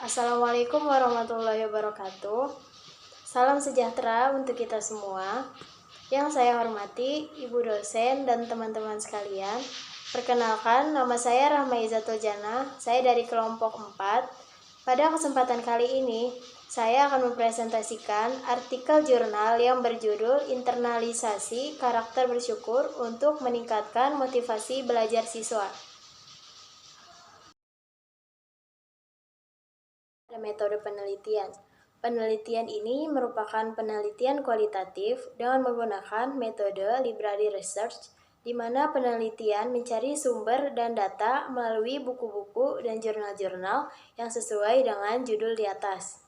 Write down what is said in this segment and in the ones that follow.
Assalamualaikum warahmatullahi wabarakatuh. Salam sejahtera untuk kita semua. Yang saya hormati Ibu dosen dan teman-teman sekalian. Perkenalkan, nama saya Rahma Izzatul Jannah. Saya dari kelompok 4. Pada kesempatan kali ini, saya akan mempresentasikan artikel jurnal yang berjudul Internalisasi Karakter Bersyukur untuk meningkatkan motivasi belajar siswa. Metode penelitian. Penelitian ini merupakan penelitian kualitatif dengan menggunakan metode library research, di mana penelitian mencari sumber dan data melalui buku-buku dan jurnal-jurnal yang sesuai dengan judul di atas.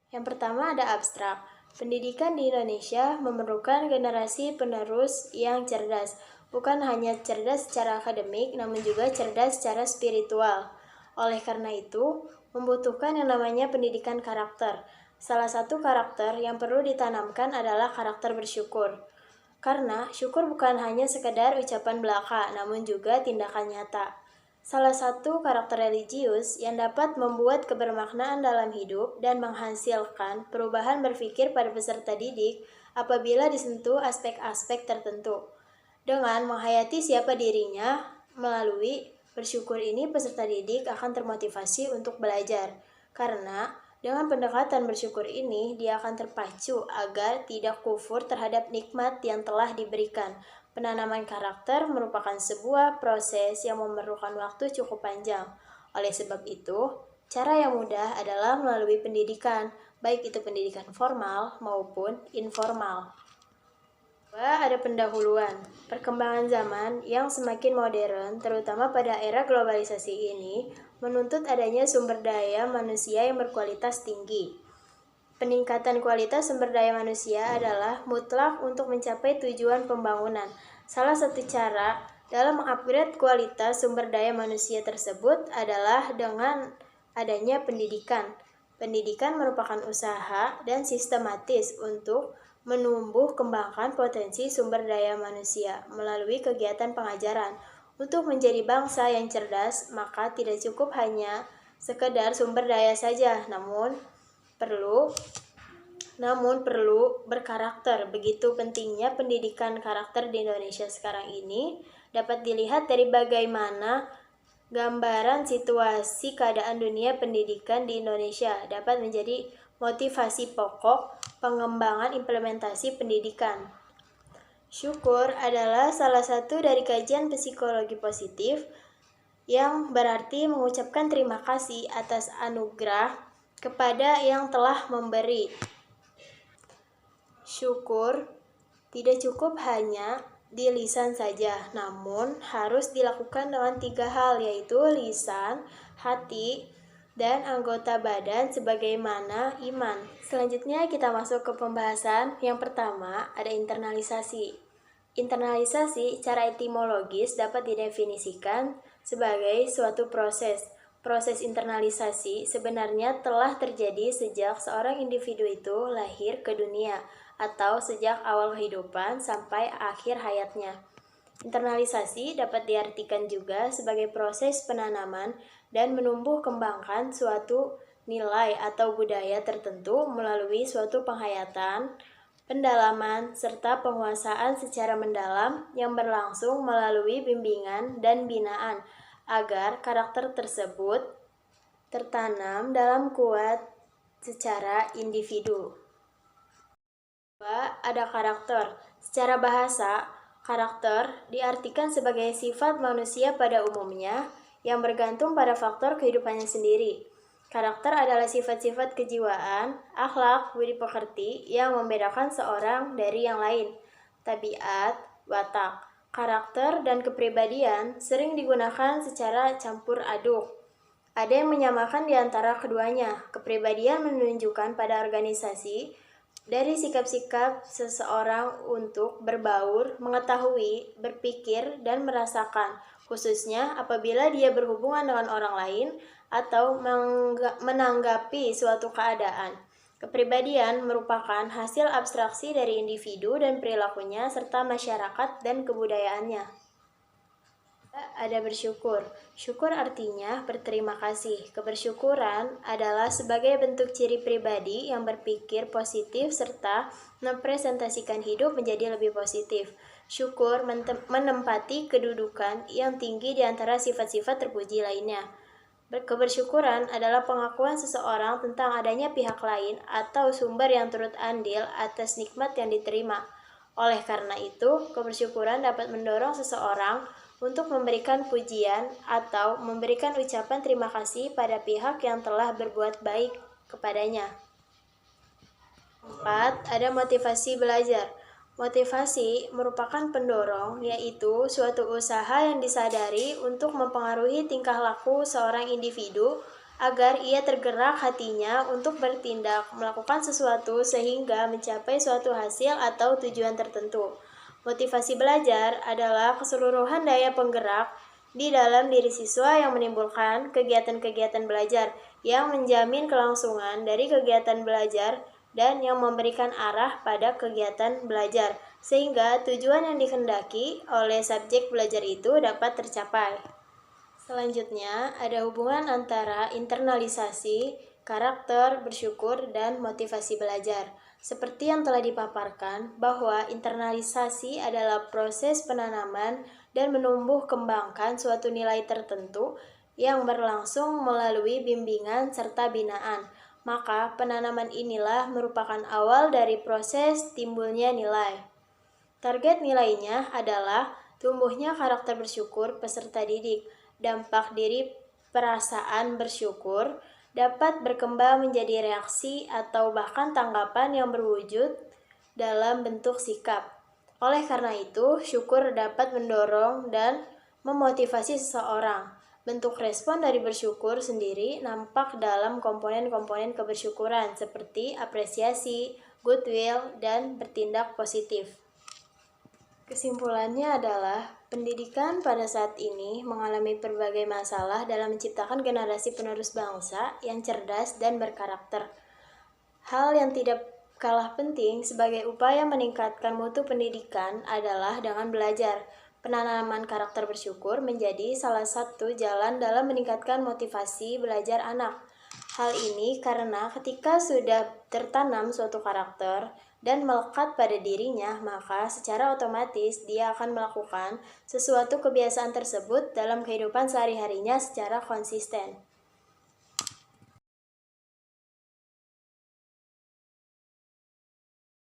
Yang pertama ada abstrak. Pendidikan di Indonesia memerlukan generasi penerus yang cerdas, bukan hanya cerdas secara akademik, namun juga cerdas secara spiritual. Oleh karena itu, membutuhkan yang namanya pendidikan karakter. Salah satu karakter yang perlu ditanamkan adalah karakter bersyukur. Karena syukur bukan hanya sekedar ucapan belaka, namun juga tindakan nyata. Salah satu karakter religius yang dapat membuat kebermaknaan dalam hidup dan menghasilkan perubahan berpikir pada peserta didik apabila disentuh aspek-aspek tertentu. Dengan menghayati siapa dirinya melalui bersyukur ini, peserta didik akan termotivasi untuk belajar. Karena dengan pendekatan bersyukur ini, dia akan terpacu agar tidak kufur terhadap nikmat yang telah diberikan. Penanaman karakter merupakan sebuah proses yang memerlukan waktu cukup panjang. Oleh sebab itu, cara yang mudah adalah melalui pendidikan, baik itu pendidikan formal maupun informal. Ada pendahuluan. Perkembangan zaman yang semakin modern, terutama pada era globalisasi ini, menuntut adanya sumber daya manusia yang berkualitas tinggi. Peningkatan kualitas sumber daya manusia adalah mutlak untuk mencapai tujuan pembangunan. Salah satu cara dalam mengupgrade kualitas sumber daya manusia tersebut adalah dengan adanya pendidikan. Pendidikan merupakan usaha dan sistematis untuk menumbuh kembangkan potensi sumber daya manusia melalui kegiatan pengajaran. Untuk menjadi bangsa yang cerdas, maka tidak cukup hanya sekedar sumber daya saja, namun perlu berkarakter. Begitu pentingnya pendidikan karakter di Indonesia sekarang ini dapat dilihat dari bagaimana gambaran situasi keadaan dunia pendidikan di Indonesia dapat menjadi motivasi pokok pengembangan implementasi pendidikan. Syukur adalah salah satu dari kajian psikologi positif yang berarti mengucapkan terima kasih atas anugerah kepada yang telah memberi. Syukur tidak cukup hanya di lisan saja, namun harus dilakukan dengan 3 hal, yaitu lisan, hati, dan anggota badan sebagaimana iman. Selanjutnya kita masuk ke pembahasan. Yang pertama ada internalisasi. Internalisasi secara etimologis dapat didefinisikan sebagai suatu proses. Proses internalisasi sebenarnya telah terjadi sejak seorang individu itu lahir ke dunia atau sejak awal kehidupan sampai akhir hayatnya. Internalisasi dapat diartikan juga sebagai proses penanaman dan menumbuh kembangkan suatu nilai atau budaya tertentu melalui suatu penghayatan, pendalaman, serta penguasaan secara mendalam yang berlangsung melalui bimbingan dan binaan agar karakter tersebut tertanam dalam kuat secara individu. Ada karakter. Secara bahasa, karakter diartikan sebagai sifat manusia pada umumnya yang bergantung pada faktor kehidupannya sendiri. Karakter adalah sifat-sifat kejiwaan, akhlak, budi pekerti yang membedakan seorang dari yang lain. Tabiat, watak, karakter, dan kepribadian sering digunakan secara campur aduk. Ada yang menyamakan di antara keduanya. Kepribadian menunjukkan pada organisasi dari sikap-sikap seseorang untuk berbaur, mengetahui, berpikir, dan merasakan, khususnya apabila dia berhubungan dengan orang lain atau menanggapi suatu keadaan. Kepribadian merupakan hasil abstraksi dari individu dan perilakunya serta masyarakat dan kebudayaannya. Ada bersyukur. Syukur artinya berterima kasih. Kebersyukuran adalah sebagai bentuk ciri pribadi yang berpikir positif serta mempresentasikan hidup menjadi lebih positif. Syukur menempati kedudukan yang tinggi di antara sifat-sifat terpuji lainnya. Kebersyukuran adalah pengakuan seseorang tentang adanya pihak lain atau sumber yang turut andil atas nikmat yang diterima. Oleh karena itu, kebersyukuran dapat mendorong seseorang untuk memberikan pujian atau memberikan ucapan terima kasih pada pihak yang telah berbuat baik kepadanya. 4. Ada motivasi belajar. Motivasi merupakan pendorong, yaitu suatu usaha yang disadari untuk mempengaruhi tingkah laku seorang individu agar ia tergerak hatinya untuk bertindak, melakukan sesuatu sehingga mencapai suatu hasil atau tujuan tertentu. Motivasi belajar adalah keseluruhan daya penggerak di dalam diri siswa yang menimbulkan kegiatan-kegiatan belajar yang menjamin kelangsungan dari kegiatan belajar dan yang memberikan arah pada kegiatan belajar, sehingga tujuan yang dikehendaki oleh subjek belajar itu dapat tercapai. Selanjutnya, ada hubungan antara internalisasi, karakter, bersyukur, dan motivasi belajar. Seperti yang telah dipaparkan, bahwa internalisasi adalah proses penanaman dan menumbuh kembangkan suatu nilai tertentu yang berlangsung melalui bimbingan serta binaan. Maka, penanaman inilah merupakan awal dari proses timbulnya nilai. Target nilainya adalah tumbuhnya karakter bersyukur peserta didik. Dampak dari perasaan bersyukur dapat berkembang menjadi reaksi atau bahkan tanggapan yang berwujud dalam bentuk sikap. Oleh karena itu, syukur dapat mendorong dan memotivasi seseorang. Bentuk respon dari bersyukur sendiri nampak dalam komponen-komponen kebersyukuran seperti apresiasi, goodwill, dan bertindak positif. Kesimpulannya adalah, pendidikan pada saat ini mengalami berbagai masalah dalam menciptakan generasi penerus bangsa yang cerdas dan berkarakter. Hal yang tidak kalah penting sebagai upaya meningkatkan mutu pendidikan adalah dengan belajar. Penanaman karakter bersyukur menjadi salah satu jalan dalam meningkatkan motivasi belajar anak. Hal ini karena ketika sudah tertanam suatu karakter dan melekat pada dirinya, maka secara otomatis dia akan melakukan sesuatu kebiasaan tersebut dalam kehidupan sehari-harinya secara konsisten.